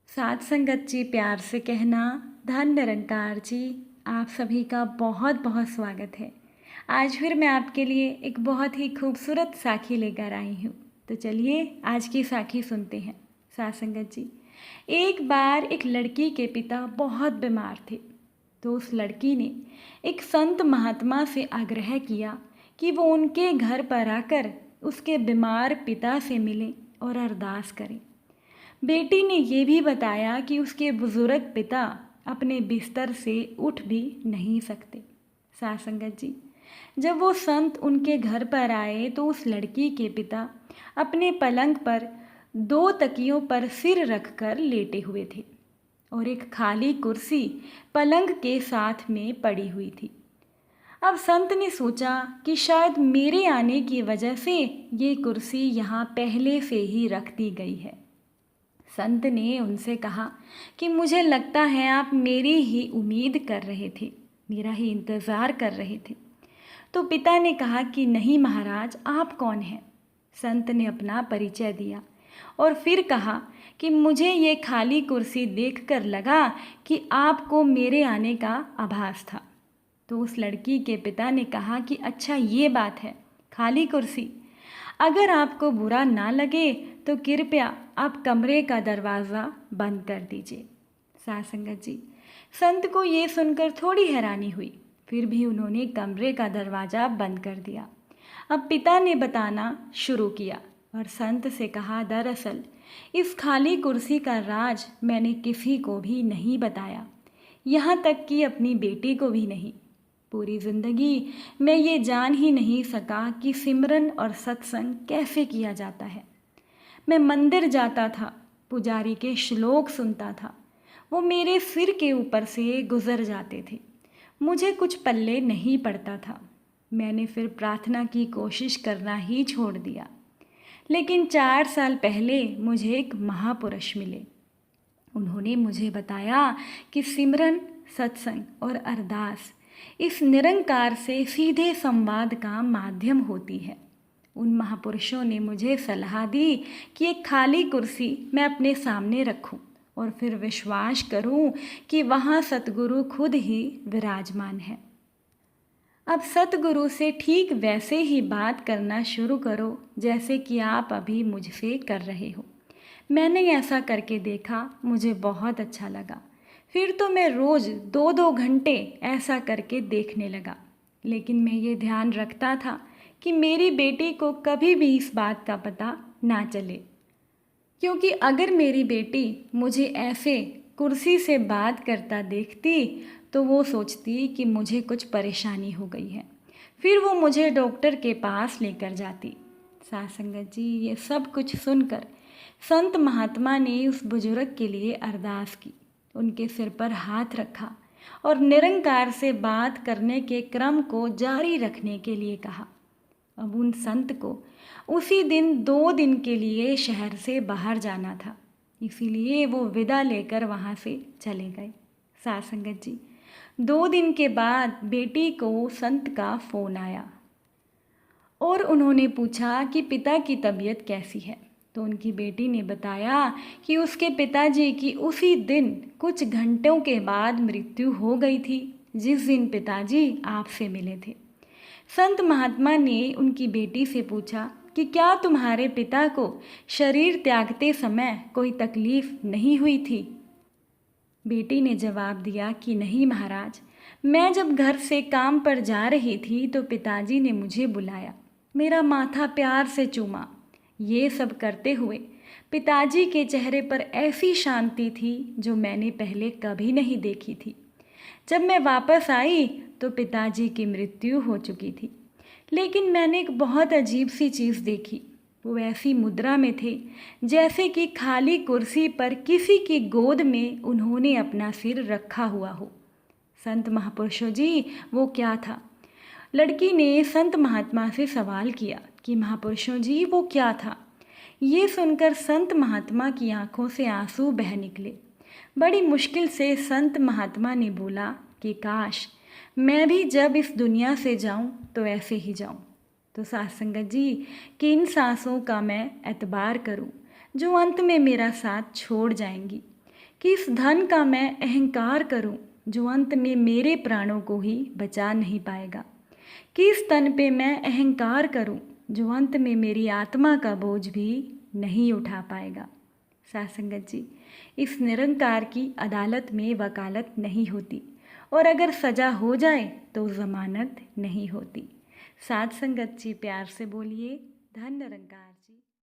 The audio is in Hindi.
साथ संगत जी, प्यार से कहना धन निरंकार जी। आप सभी का बहुत बहुत स्वागत है। आज फिर मैं आपके लिए एक बहुत ही खूबसूरत साखी लेकर आई हूँ। तो चलिए आज की साखी सुनते हैं। साथ संगत जी, एक बार एक लड़की के पिता बहुत बीमार थे। तो उस लड़की ने एक संत महात्मा से आग्रह किया कि वो उनके घर पर आकर उसके बीमार पिता से मिलें और अरदास करें। बेटी ने ये भी बताया कि उसके बुजुर्ग पिता अपने बिस्तर से उठ भी नहीं सकते। साथ संगत जी, जब वो संत उनके घर पर आए तो उस लड़की के पिता अपने पलंग पर दो तकियों पर सिर रखकर लेटे हुए थे और एक खाली कुर्सी पलंग के साथ में पड़ी हुई थी। अब संत ने सोचा कि शायद मेरे आने की वजह से ये कुर्सी यहाँ पहले से ही रख दी गई है। संत ने उनसे कहा कि मुझे लगता है आप मेरी ही उम्मीद कर रहे थे, मेरा ही इंतज़ार कर रहे थे। तो पिता ने कहा कि नहीं महाराज, आप कौन हैं? संत ने अपना परिचय दिया और फिर कहा कि मुझे ये खाली कुर्सी देखकर लगा कि आपको मेरे आने का आभास था। तो उस लड़की के पिता ने कहा कि अच्छा ये बात है, खाली कुर्सी। अगर आपको बुरा ना लगे तो कृपया आप कमरे का दरवाज़ा बंद कर दीजिए। साथ संगत जी, संत को ये सुनकर थोड़ी हैरानी हुई, फिर भी उन्होंने कमरे का दरवाज़ा बंद कर दिया। अब पिता ने बताना शुरू किया और संत से कहा, दरअसल इस खाली कुर्सी का राज मैंने किसी को भी नहीं बताया, यहाँ तक कि अपनी बेटी को भी नहीं। पूरी ज़िंदगी मैं ये जान ही नहीं सका कि सिमरन और सत्संग कैसे किया जाता है। मैं मंदिर जाता था, पुजारी के श्लोक सुनता था, वो मेरे सिर के ऊपर से गुजर जाते थे, मुझे कुछ पल्ले नहीं पड़ता था। मैंने फिर प्रार्थना की कोशिश करना ही छोड़ दिया। लेकिन 4 साल पहले मुझे एक महापुरुष मिले। उन्होंने मुझे बताया कि सिमरन, सत्संग और अरदास इस निरंकार से सीधे संवाद का माध्यम होती है। उन महापुरुषों ने मुझे सलाह दी कि एक खाली कुर्सी मैं अपने सामने रखूं और फिर विश्वास करूं कि वहाँ सतगुरु खुद ही विराजमान है। अब सतगुरु से ठीक वैसे ही बात करना शुरू करो जैसे कि आप अभी मुझसे कर रहे हो। मैंने ऐसा करके देखा, मुझे बहुत अच्छा लगा। फिर तो मैं रोज़ 2-2 घंटे ऐसा करके देखने लगा। लेकिन मैं ये ध्यान रखता था कि मेरी बेटी को कभी भी इस बात का पता ना चले, क्योंकि अगर मेरी बेटी मुझे ऐसे कुर्सी से बात करता देखती तो वो सोचती कि मुझे कुछ परेशानी हो गई है, फिर वो मुझे डॉक्टर के पास लेकर जाती। साथ संगत जी, ये सब कुछ सुनकर संत महात्मा ने उस बुजुर्ग के लिए अरदास की, उनके सिर पर हाथ रखा और निरंकार से बात करने के क्रम को जारी रखने के लिए कहा। अब उन संत को उसी दिन 2 दिन के लिए शहर से बाहर जाना था, इसीलिए वो विदा लेकर वहाँ से चले गए। साथ संगत जी, 2 दिन के बाद बेटी को संत का फ़ोन आया और उन्होंने पूछा कि पिता की तबीयत कैसी है। तो उनकी बेटी ने बताया कि उसके पिताजी की उसी दिन कुछ घंटों के बाद मृत्यु हो गई थी, जिस दिन पिताजी आपसे मिले थे। संत महात्मा ने उनकी बेटी से पूछा कि क्या तुम्हारे पिता को शरीर त्यागते समय कोई तकलीफ नहीं हुई थी? बेटी ने जवाब दिया कि नहीं महाराज, मैं जब घर से काम पर जा रही थी तो पिताजी ने मुझे बुलाया, मेरा माथा प्यार से चूमा। ये सब करते हुए पिताजी के चेहरे पर ऐसी शांति थी जो मैंने पहले कभी नहीं देखी थी। जब मैं वापस आई तो पिताजी की मृत्यु हो चुकी थी, लेकिन मैंने एक बहुत अजीब सी चीज़ देखी। वो ऐसी मुद्रा में थे जैसे कि खाली कुर्सी पर किसी की गोद में उन्होंने अपना सिर रखा हुआ हो। संत महापुरुषों जी, वो क्या था? लड़की ने संत महात्मा से सवाल किया कि महापुरुषों जी, वो क्या था? ये सुनकर संत महात्मा की आंखों से आंसू बह निकले। बड़ी मुश्किल से संत महात्मा ने बोला कि काश मैं भी जब इस दुनिया से जाऊं तो ऐसे ही जाऊं। तो साथ संगत जी, किन सांसों का मैं एतबार करूं जो अंत में मेरा साथ छोड़ जाएंगी। किस धन का मैं अहंकार करूं जो अंत में मेरे प्राणों को ही बचा नहीं पाएगा। किस तन पे मैं अहंकार करूं जो अंत में मेरी आत्मा का बोझ भी नहीं उठा पाएगा। साथ संगत जी, इस निरंकार की अदालत में वकालत नहीं होती और अगर सजा हो जाए तो जमानत नहीं होती। साथ संगत जी, प्यार से बोलिए धन निरंकार जी।